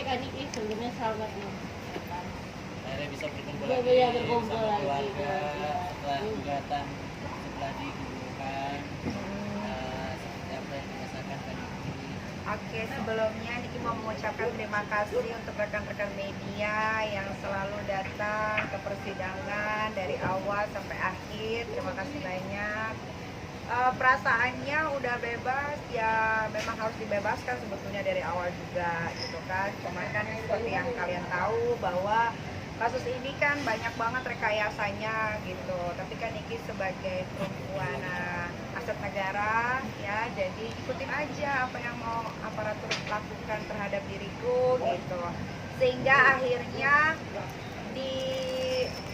kan ini sebenarnya sangat menguntungkan. Akhirnya bisa berkumpul Iya, lagi iya, berkumpul sama lagi, keluarga keluarga. setelah gugatan setelah digugurkan. Seperti apa yang dirasakan Kak Niki? Oke, sebelumnya Niki mau mengucapkan terima kasih untuk rekan-rekan media yang selalu datang ke persidangan dari awal sampai akhir. Terima kasih banyak. Perasaannya udah bebas, ya memang harus dibebaskan sebetulnya dari awal juga gitu kan. Cuman kan seperti yang kalian tahu bahwa kasus ini kan banyak banget rekayasanya gitu. Tapi kan Niki sebagai perempuan aset negara ya, jadi ikutin aja apa yang mau aparatur lakukan terhadap diriku gitu. Sehingga akhirnya di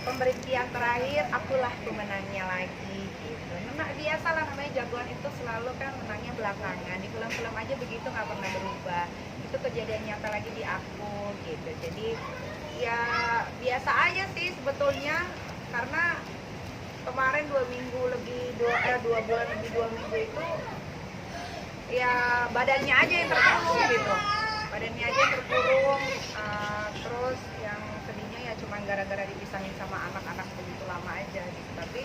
pemberhentian terakhir akulah pemenangnya lagi gitu. Nah, biasalah namanya jagoan itu selalu kan menangnya belakangan. Di film-film aja begitu, nggak pernah berubah. Itu kejadian nyata lagi di aku gitu. Jadi ya biasa aja sih sebetulnya, karena kemarin 2 bulan lebih 2 minggu itu ya badannya aja yang terkurung gitu, terus yang sedihnya ya cuma gara-gara dipisahin sama anak-anak begitu lama aja gitu. Tapi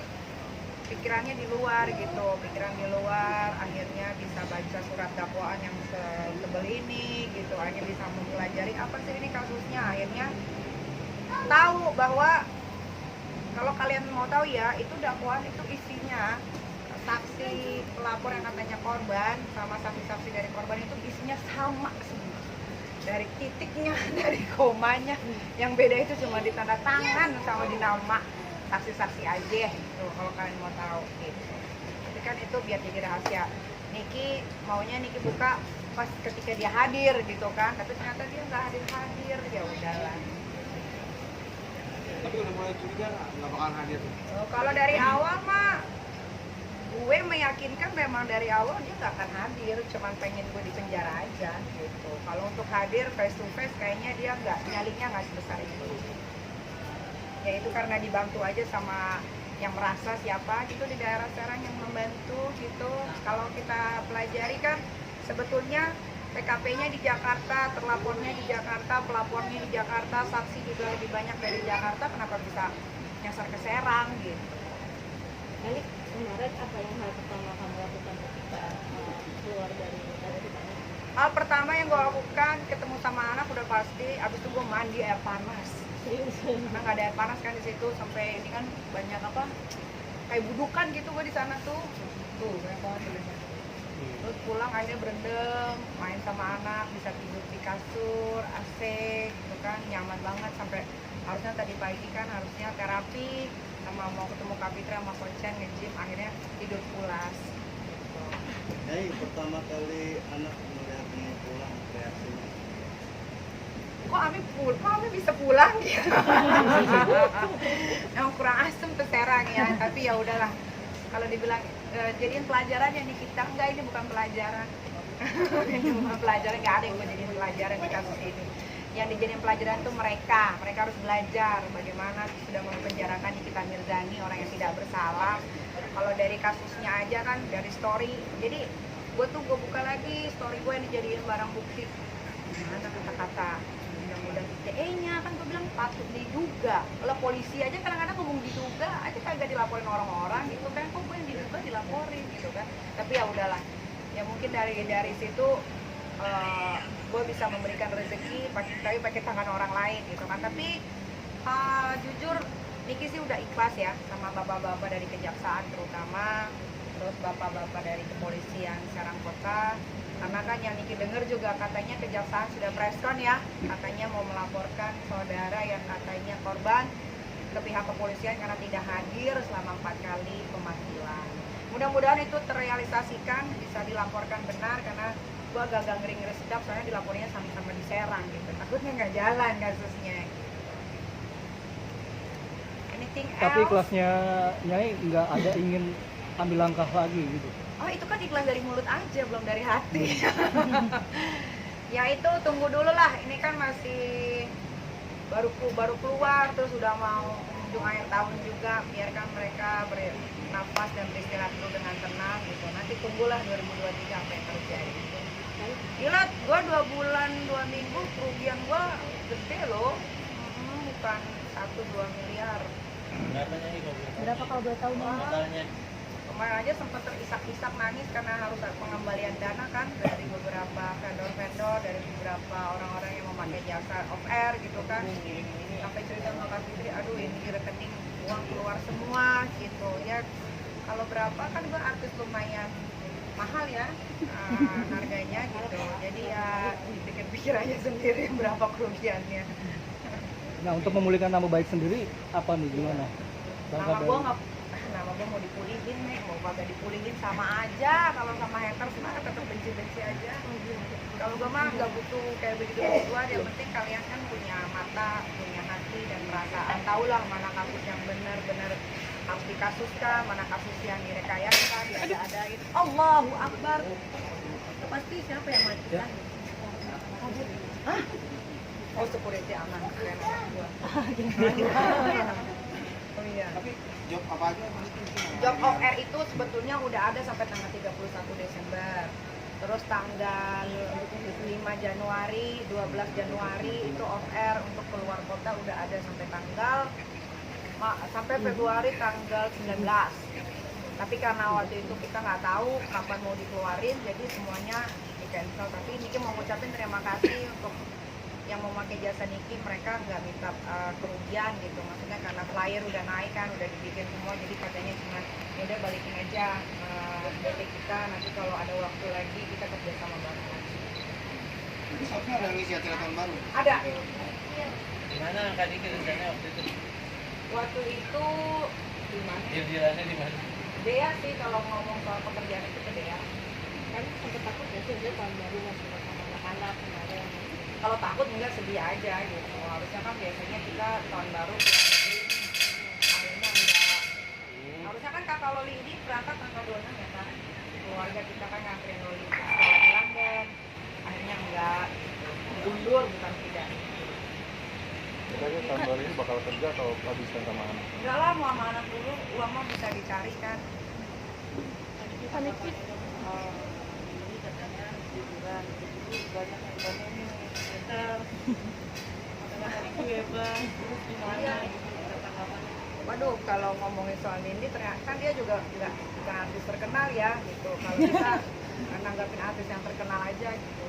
pikiran di luar, akhirnya bisa baca surat dakwaan yang setebal ini gitu, akhirnya bisa mempelajari apa sih ini kasusnya, akhirnya tahu bahwa kalau kalian mau tahu ya, itu dakwaan itu isinya saksi pelapor yang katanya korban sama saksi-saksi dari korban itu isinya sama semua, dari titiknya, dari komanya, yang beda itu cuma di tanda tangan sama di nama saksi-saksi aja gitu, kalau kalian mau tahu gitu. Tapi kan itu biar jadi rahasia. Niki maunya Niki buka pas ketika dia hadir gitu kan, tapi ternyata dia nggak hadir, ya udahlah. Tapi udah mulai curiga nggak bakalan hadir. Kalau dari awal mah gue meyakinkan memang dari awal dia nggak akan hadir, cuman pengen gue di penjara aja gitu. Kalau untuk hadir face to face kayaknya dia nyalinya nggak sebesar itu. Ya itu karena dibantu aja sama yang merasa siapa gitu di daerah Serang yang membantu gitu. Kalau kita pelajari kan sebetulnya TKP-nya di Jakarta, terlapornya di Jakarta, pelapornya di Jakarta, saksi juga lebih banyak dari Jakarta, kenapa bisa nyasar ke Serang gitu. Kali kemarin apa yang hal pertama kamu lakukan ketika keluar dari persidangan? Hal pertama yang gue lakukan, ketemu sama anak udah pasti, abis itu gue mandi air panas. Karena nggak ada air panas kan di situ, sampai ini kan banyak apa, kayak budukan gitu gue di sana tuh banyak banget tuh. Terus pulang akhirnya berendam, main sama anak, bisa tidur di kasur, AC gitu kan, nyaman banget. Sampai harusnya tadi pagi kan harusnya terapi sama mau ketemu Kapitra sama Koncen nge-gym, akhirnya tidur pulas gitu. Jadi pertama kali anak melihat ini pulang, reaksinya Kok Ami bisa pulang ya? Yang kurang asem tuh Serang ya, tapi ya udahlah. Kalau dibilang jadiin pelajaran ya nih kita, enggak, ini bukan pelajaran. Ini bukan pelajaran, nggak ada yang mau jadiin pelajaran di kasus ini. Yang dijadiin pelajaran tuh mereka harus belajar bagaimana sudah mempenjarakan Nikita Mirzani, orang yang tidak bersalah. Kalau dari kasusnya aja kan, dari story, jadi gue buka lagi story gue yang dijadiin barang bukti. Mana kata-kata mudah-mudahan ITE-nya kan gue bilang patut diduga. Kalau polisi aja kadang-kadang ngomong diduga aja kagak dilaporin orang-orang gitu kan, kok gue yang diduga dilaporin gitu kan. Tapi ya udahlah, ya mungkin dari situ gue bisa memberikan rezeki tapi pakai tangan orang lain gitu kan. Tapi jujur Niki sih udah ikhlas ya sama bapak-bapak dari kejaksaan terutama, terus bapak-bapak dari kepolisian Serang Kota. Karena kan yang Niki dengar juga katanya kejaksaan sudah preskon ya, katanya mau melaporkan saudara yang katanya korban ke pihak kepolisian karena tidak hadir selama 4 kali pemanggilan. Mudah-mudahan itu terrealisasikan, bisa dilaporkan benar, karena gua agak ngeri-ngeri sedap soalnya dilapornya sama-sama di Serang gitu. Takutnya nggak jalan kasusnya gitu. Anything else? Tapi kelasnya Nyai nggak ada ingin ambil langkah lagi gitu. Oh itu kan ikhlas dari mulut aja, belum dari hati. Ya itu tunggu dulu lah, ini kan masih baru keluar, terus udah mau ujung akhir tahun juga, biarkan mereka bernafas dan beristirahat dulu dengan tenang gitu. Nanti tunggulah 2023 apa yang terjadi. Gila, Gua 2 bulan 2 minggu kerugian gua gede loh. Bukan 1-2 miliar. Berapa Nyai kalau boleh tahu? Berapa kalau boleh tahu Nyai? Totalnya. Kemarin aja sempat terisak-isak nangis karena harus ada pengembalian dana kan dari beberapa vendor-vendor, dari beberapa orang-orang yang memakai jasa off air gitu kan. Sampai cerita sama Kak Fitri, aduh ini di rekening uang keluar semua gitu ya. Kalau berapa kan gua artis lumayan mahal ya harganya gitu. Jadi ya dipikir-pikir aja sendiri berapa kerugiannya. Nah, untuk memulihkan nama baik sendiri apa nih, gimana? Nama gua nggak, nama gua mau dipulihin nih, mau kagak dipulihin sama aja. Kalau sama haters mah tetap benci-benci aja. Kalau gua mah nggak butuh kayak begitu-begituan. Yang penting kalian kan punya mata, punya hati dan perasaan. Tahulah mana kasus yang benar-benar harus dikasuskan, mana kasus yang direkayasa, diada-adain. Allahu Akbar. Itu pasti siapa yang mati kan? Hah? Oh, security aman. Keren anak gua. Oh iya. Tapi job apa aja Mas? Job off air itu sebetulnya udah ada sampai tanggal 31 Desember. Terus tanggal 5 Januari, 12 Januari itu off air untuk keluar kota udah ada sampai sampai Februari tanggal 19. Tapi karena waktu itu kita nggak tahu kapan mau dikeluarin, jadi semuanya di cancel. Tapi Niki mau ngucapin terima kasih untuk yang mau pakai jasa Niki, mereka nggak minta kerugian gitu. Maksudnya karena flyer udah naik kan, udah dibikin semua, jadi katanya cuma ya udah balikin aja PT kita, nanti kalau ada waktu lagi kita kerja sama bareng lagi. Jadi Sabtu ada ngisi acara tahun baru? Ada. Gimana Kak Diki rencananya waktu itu? Waktu itu di mana? Deal-dealannya di mana? Dea sih kalau ngomong soal pekerjaan itu ke Dea. Kan sempat takut ya sih dia tahun baru masih sama anak-anak kemarin. Kalau takut enggak sedih aja gitu. Harusnya kan biasanya kita tahun baru keluar negeri, akhirnya enggak. Harusnya kan Kakak Loli ini berangkat tanggal 26 ya kan. Keluarga kita kan nganterin Loli ke sekolah di London. Akhirnya enggak, diundur bukan tidak. Kira-kira tahun baru ini bakal kerja atau habiskan sama anak? Enggak lah, mau sama anak dulu, uang mah bisa dicari kan. Panik sih. Ini katanya liburan, jadi banyak yang ngomongin hotel. Hari bebas, terus gimana gitu tanggapannya. Waduh, kalau ngomongin soal Nindi ternyata kan dia juga bukan artis terkenal ya gitu. Kalau kita nanggapin artis yang terkenal aja gitu.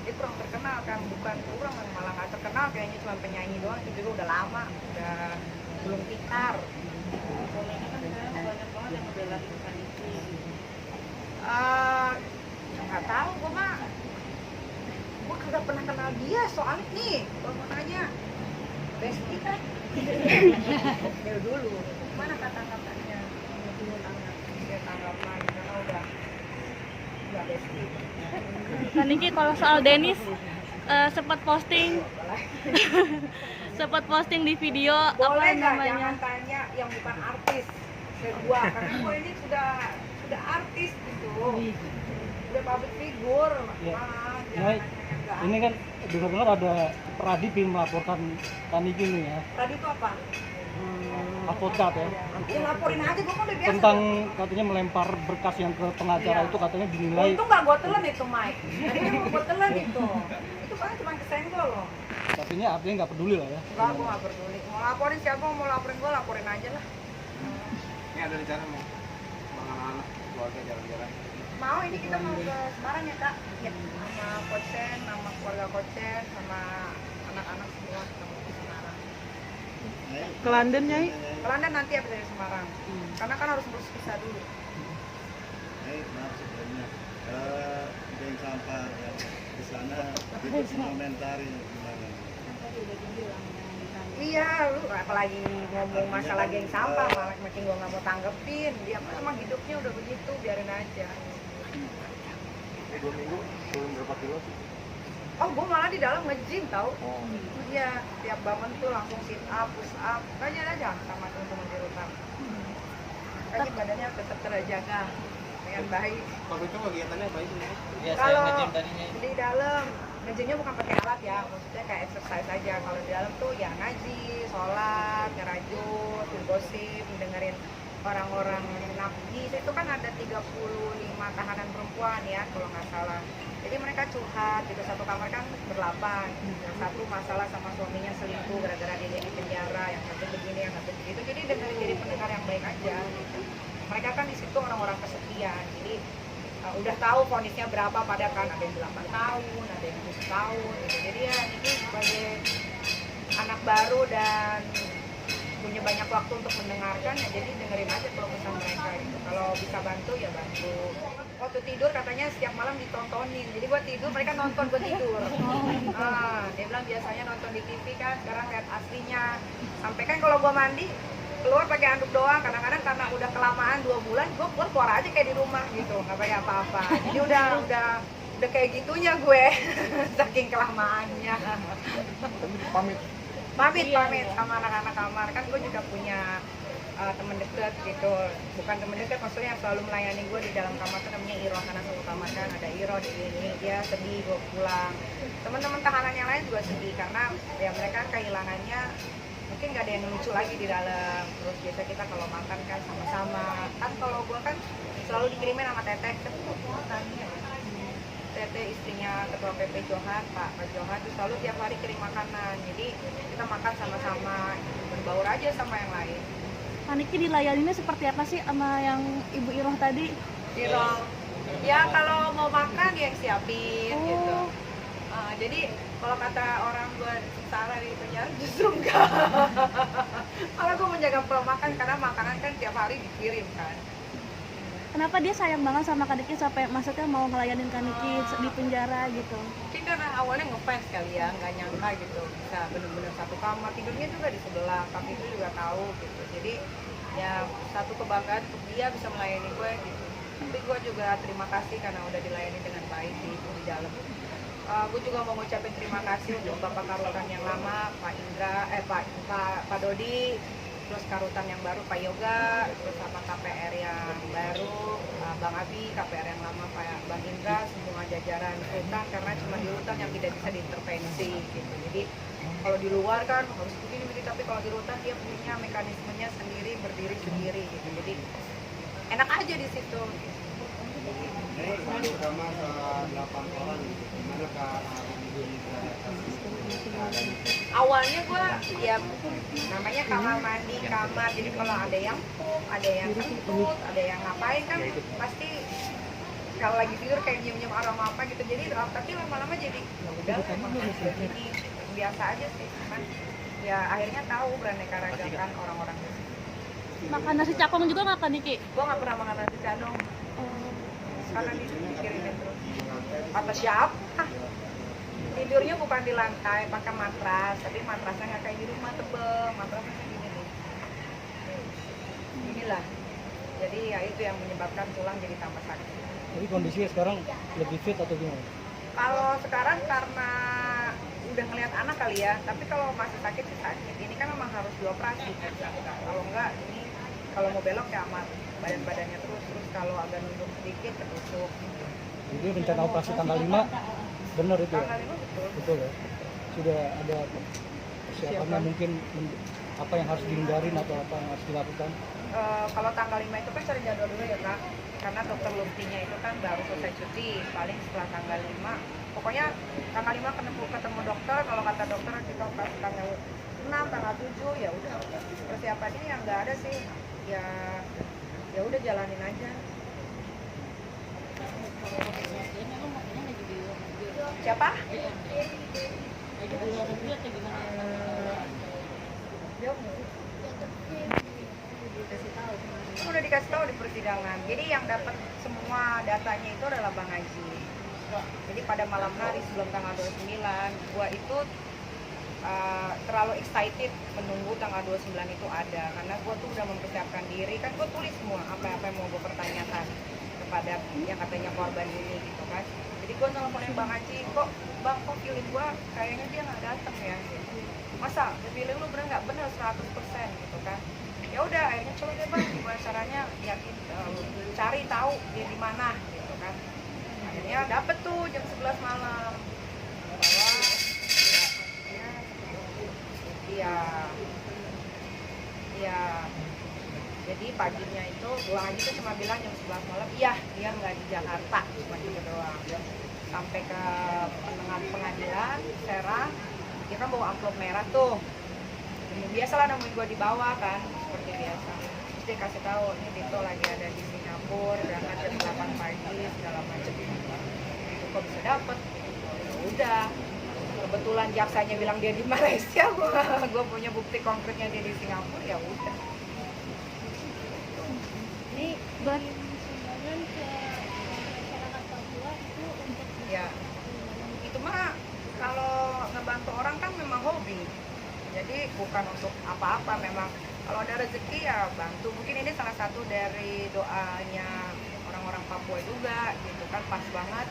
Dia kurang terkenal kan, bukan kurang, malah nggak terkenal, kayaknya cuma penyanyi doang, itu juga udah lama, udah belum pintar. Kalau ini kan sekarang banyak banget yang ngebelain Kaniki. Nggak tahu, gue kagak pernah kenal dia soalnya nih, gua mau nanya, Besti kan? Dari dulu, mana kata-katanya? Tanggapan, karena udah Besti. Kaniki kalau soal Dennis sempat posting sempat posting di video Boleh apa nggak namanya? jangan tanya yang bukan artis ke gua, karena gua ini sudah artis gitu, udah public figure. Ya. Jangan Nah, nanya yang nggak ini kan dengar-dengar ada Pradip yang melaporkan Kaniki nih ya, tadi itu apa? advokat ya, Ya laporin aja, gua kan udah biasa. tentang katanya melempar berkas yang ke pengacara Iya. itu katanya dinilai. Untung nggak gua telan itu Mike, tadinya mau gua telan itu paling cuma kesenggol loh. Artinya nggak peduli lah ya. Enggak, gua nggak peduli, mau laporin siapa, mau laporin gua laporin aja lah. Ini ada rencana mau sama anak keluarga jalan-jalan. Mau, ini kita mau ke Semarang ya Kak? Ya, sama Kochen, sama keluarga Kochen, sama anak-anak semua kita mau ke Semarang. Ke London, Nyai? Ke London nanti habis dari Semarang, karena kan harus ngurus visa dulu. Maaf sebelumnya, geng sampah yang di sana itu komentari gimana? Iya, lu apalagi ngomong masalah geng sampah, malah makin gua nggak mau tanggepin. Dia emang hidupnya udah begitu, biarin aja. 2 minggu turun berapa kilo sih? Oh, gua malah di dalam nge-gym tau. Oh, Iya, tiap bangun tuh langsung sit up, push up, banyak aja sama teman-teman di rumah. Kayaknya badannya tetap terjaga dengan baik. Waktu itu kegiatannya apa itu? Iya, saya Kalau nge-gym tadinya. di dalam nge-gymnya bukan pakai alat ya, maksudnya kayak exercise aja. Kalau di dalam tuh ya ngaji, sholat, ngerajut, gosip, dengerin orang-orang di situ kan ada 35 tahanan perempuan ya kalau nggak salah. Jadi mereka curhat gitu, satu kamar kan berlapan, yang satu masalah sama suaminya selingkuh gara-gara dia di penjara, yang satu begini, yang satu begitu. Jadi dengerin, jadi pendengar yang baik aja gitu. Mereka kan di situ orang-orang kesepian, jadi udah tahu vonisnya berapa, pada kan ada yang 8 tahun, ada yang 7 tahun gitu. Jadi ya ini sebagai anak baru dan punya banyak waktu untuk mendengarkan ya, jadi dengerin aja kalau pesan mereka gitu. Kalau bisa bantu ya bantu. Waktu tidur katanya setiap malam ditontonin, jadi gua tidur mereka nonton, gua tidur. Dia bilang biasanya nonton di TV kan, sekarang lihat aslinya. Sampai kan kalau gua mandi keluar pakai handuk doang, kadang-kadang karena udah kelamaan 2 bulan gua keluar aja kayak di rumah gitu, nggak pakai apa-apa. Jadi udah kayak gitunya gue saking kelamaannya. Pamit sama anak-anak kamar, kan gue juga punya temen deket gitu, bukan temen deket, maksudnya yang selalu melayani gue di dalam kamar tuh namanya Iro, karena satu kamar kan ada Iro di sini, dia sedih gue pulang. Teman-teman tahanan yang lain juga sedih karena ya mereka kehilangannya, mungkin gak ada yang lucu lagi di dalam. Terus biasa kita kalau makan kan sama-sama, kan kalau gue kan selalu dikirimin sama Teteh, Teteh istrinya Ketua PP Johan, Pak Johan tuh selalu tiap hari kirim makanan, jadi kita makan sama-sama, berbaur aja sama yang lain. Niki dilayaninnya seperti apa sih sama yang Ibu Iroh tadi? Iroh, ya kalau mau makan dia yang siapin gitu. Jadi kalau kata orang gue salah di penjara, justru enggak. Kalau gue menjaga pola makan, karena makanan kan tiap hari dikirim kan. Kenapa dia sayang banget sama Kak Niki sampai maksudnya mau ngelayanin Kak Niki di penjara gitu? Mungkin karena awalnya ngefans kali ya, nggak nyangka gitu bisa bener-bener satu kamar, tidurnya juga di sebelah, kami itu juga tahu gitu. Jadi ya satu kebanggaan untuk dia bisa melayani gue gitu. Tapi gue juga terima kasih karena udah dilayani dengan baik di dalam. Gue juga mau ngucapin terima kasih untuk Bapak Karutan yang lama, Pak Indra, Pak Dodi, terus Karutan yang baru Pak Yoga, terus sama KPR yang baru Bang Abi, KPR yang lama Pak Bang Indra, semua jajaran rutan, karena cuma di rutan yang tidak bisa diintervensi gitu. Jadi kalau di luar kan harus begini, tapi kalau di rutan dia punya mekanismenya sendiri, berdiri sendiri gitu. Jadi enak aja di situ. Ini pertama ke 8 orang gitu. Gimana Kak Awalnya gue ya namanya kamar mandi, kamar, jadi kalau ada yang pup, ada yang kentut, ada yang ngapain kan pasti kalau lagi tidur kayak nyium-nyium aroma apa gitu. Jadi tapi lama-lama jadi ya udah emang jadi biasa aja sih, kan ya akhirnya tahu beraneka ragam orang-orang. Makan nasi cakong juga nggak Kak Niki? Gue nggak pernah makan nasi cadong karena dikirimin terus. Apa siapa? Tidurnya bukan di lantai, pakai matras, tapi matrasnya nggak kayak di rumah, tebel, matrasnya kayak gini nih. Inilah, jadi ya itu yang menyebabkan tulang jadi tambah sakit. Jadi kondisinya sekarang lebih fit atau gimana? Kalau sekarang karena udah ngeliat anak kali ya, tapi kalau masih sakit sih sakit. Ini kan memang harus dioperasi kan. Kalau enggak, ini kalau mau belok ya amat badan-badannya terus kalau agak nunduk sedikit tertusuk. Jadi rencana operasi tanggal 5 benar itu ya? Tanggal 5 betul. Betul ya? Sudah ada persiapannya mungkin apa yang harus dihindarin atau apa yang harus dilakukan? Kalau tanggal 5 itu kan cari jadwal dulu ya Kak, karena dokter Lutfinya itu kan baru selesai cuti, paling setelah tanggal 5 pokoknya tanggal 5 ketemu dokter. Kalau kata dokter kita operasi tanggal 6, tanggal 7 ya udah persiapannya yang nggak ada sih, ya udah jalanin aja. Siapa? Udah dikasih tahu di persidangan. Jadi yang dapat semua datanya itu adalah Bang Haji. Jadi pada malam hari sebelum tanggal 29, gua itu terlalu excited menunggu tanggal 29 itu ada, karena gua tuh udah mempersiapkan diri, kan gua tulis semua apa-apa yang mau gua pertanyakan kepada yang katanya korban ini gitu kan. Jadi gua nelfonin Bang Haji, kok feeling gua kayaknya dia nggak datang ya gitu. Masa feeling lu bener nggak? Bener 100% gitu kan. Ya udah akhirnya coba deh Bang, gimana caranya yakin cari tahu dia di mana gitu kan. Akhirnya dapet tuh jam 11 malam bahwa ya jadi paginya itu Bang Haji tuh cuma bilang jam 11 malam, iya dia nggak di Jakarta, cuma gitu doang. Sampai ke pengadilan Serang, dia kan bawa amplop merah tuh. Biasalah nemuin gue di bawah kan, seperti biasa. Terus dia kasih tahu, ini Dito lagi ada di Singapura, berangkat jam 8 pagi segala macam. Itu kok bisa dapet? Ya udah. Kebetulan jaksanya bilang dia di Malaysia, gue punya bukti konkretnya dia di Singapura, ya udah. Ini bagi sumbangan ke masyarakat Papua itu untuk Ya, itu mah kalau ngebantu orang kan memang hobi. Jadi bukan untuk apa-apa, memang kalau ada rezeki ya bantu. Mungkin ini salah satu dari doanya orang-orang Papua juga gitu kan, pas banget.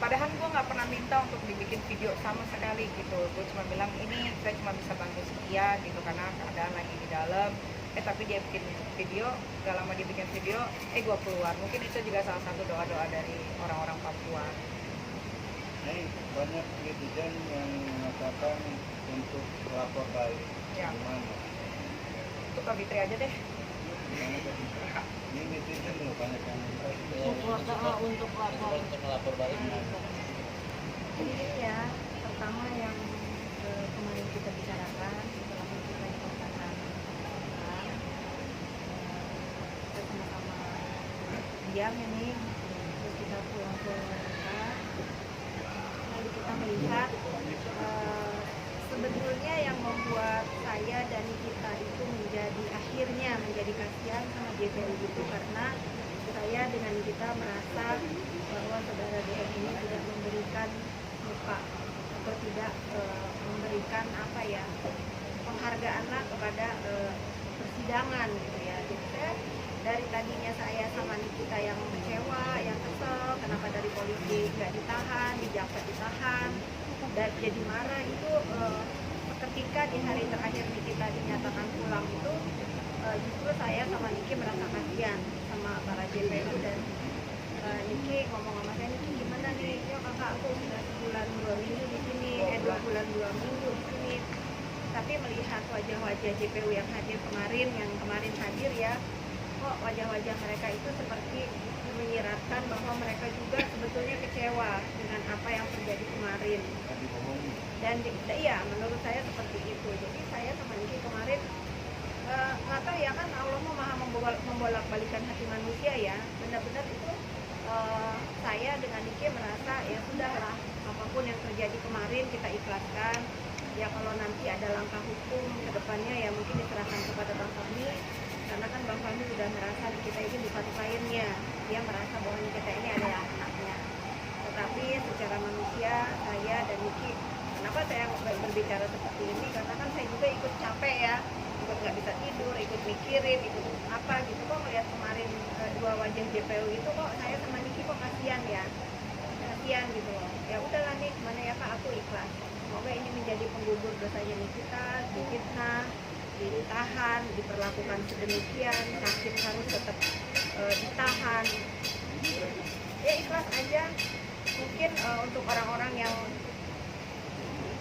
Padahal gue nggak pernah minta untuk dibikin video sama sekali gitu. Gue cuma bilang ini saya cuma bisa bantu sekian gitu karena keadaan lagi di dalam. Tapi dia bikin video, gak lama dia bikin video, gue keluar. Mungkin itu juga salah satu doa-doa dari orang-orang Papua. Ini banyak netizen yang mengatakan untuk lapor balik. Ya. Gimana? Itu Kak Fitri aja deh. Gimana Kak? Ini netizen loh banyak yang untuk lapor. Untuk melapor balik. Jadi ini ya, pertama yang kemarin kita bicarakan setelah kita melakukan kita sama-sama diam ini, terus kita pulang ke mereka, lalu kita melihat sebetulnya yang membuat saya dan kita itu akhirnya menjadi kasihan sama JPU itu karena saya dengan kita merasa bahwa saudara DM ini tidak memberikan muka atau tidak memberikan penghargaan lah kepada persidangan gitu ya. Jadi saya dari tadinya saya sama Nikita yang kecewa, yang kesel, kenapa dari polisi nggak ditahan, di jaksa ditahan, dan jadi marah itu ketika di hari terakhir Nikita dinyatakan pulang itu justru saya sama Niki merasa kasihan sama para JPU dan Niki ngomong sama saya, Niki gimana nih, ya kakak aku sudah sebulan 2 minggu di sini, 2 bulan 2 minggu di sini, tapi melihat wajah-wajah JPU yang hadir kemarin, hadir ya, kok wajah-wajah mereka itu seperti menyiratkan bahwa mereka juga sebetulnya kecewa dengan apa yang terjadi kemarin. Dan iya, menurut saya seperti itu. Jadi saya sama Niki kemarin nggak tahu ya kan, Allah mau maha membolak-balikan hati manusia ya. Benar-benar itu saya dengan Niki merasa ya sudahlah, apapun yang terjadi kemarin kita ikhlaskan. Ya kalau nanti ada langkah hukum ke depannya ya mungkin diserahkan kepada Bang Fahmi, karena kan Bang Fahmi sudah merasa kita ini bukan kliennya, dia merasa bahwa kita ini adalah anaknya. Tetapi secara manusia saya dan Niki, kenapa saya berbicara seperti ini, karena kan saya juga ikut capek ya, ikut nggak bisa tidur, ikut mikirin, ikut apa gitu. Kok melihat kemarin dua wajah JPU itu kok saya sama Niki kok kasihan ya, kasihan gitu loh. Ya udahlah nih, gimana ya Kak, aku ikhlas. Semoga ini menjadi penggugur dosanya Nikita, difitnah, ditahan, diperlakukan sedemikian, sakit harus tetap ditahan. Ya ikhlas aja. Mungkin untuk orang-orang yang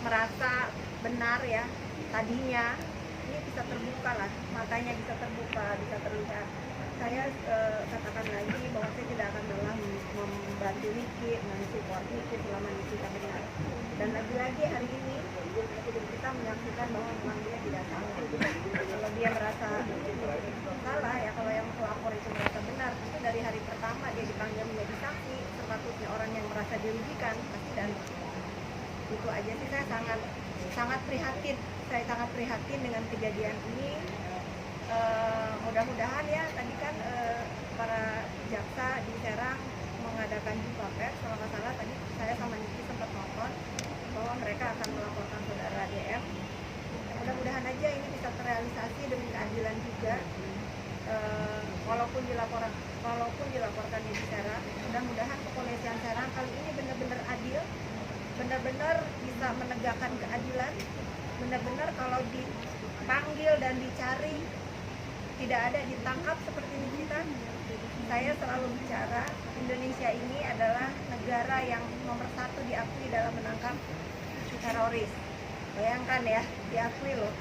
merasa benar ya tadinya, ini bisa terbuka lah, matanya bisa terbuka, bisa terlihat. Saya katakan lagi bahwa saya tidak akan lelah membantu Niki, mensupport Niki selama Niki benar. Dan lagi-lagi hari ini kita menyaksikan bahwa memang dia tidak salah. Kalau dia merasa salah ya, kalau yang pelapor itu merasa benar, itu dari hari pertama dia dipanggil menjadi saksi, sepatutnya orang yang merasa dirugikan pasti. Dan itu aja sih, saya sangat prihatin. Saya sangat prihatin dengan kejadian ini. Mudah-mudahan ya, tadi kan para jaksa di Serang mengadakan jumpa pers, kalau nggak salah tadi saya sama Niki sempat nonton bahwa mereka akan melaporkan saudara DM. Mudah-mudahan aja ini bisa terrealisasi demi keadilan juga. Walaupun dilaporkan di Serang, mudah-mudahan kepolisian Serang kali ini benar-benar adil, benar-benar bisa menegakkan keadilan, benar-benar kalau dipanggil dan dicari tidak ada ditangkap seperti ini kita. Saya selalu bicara, Indonesia ini adalah negara yang nomor 1 diakui dalam menangkap teroris. Bayangkan ya, diakui loh.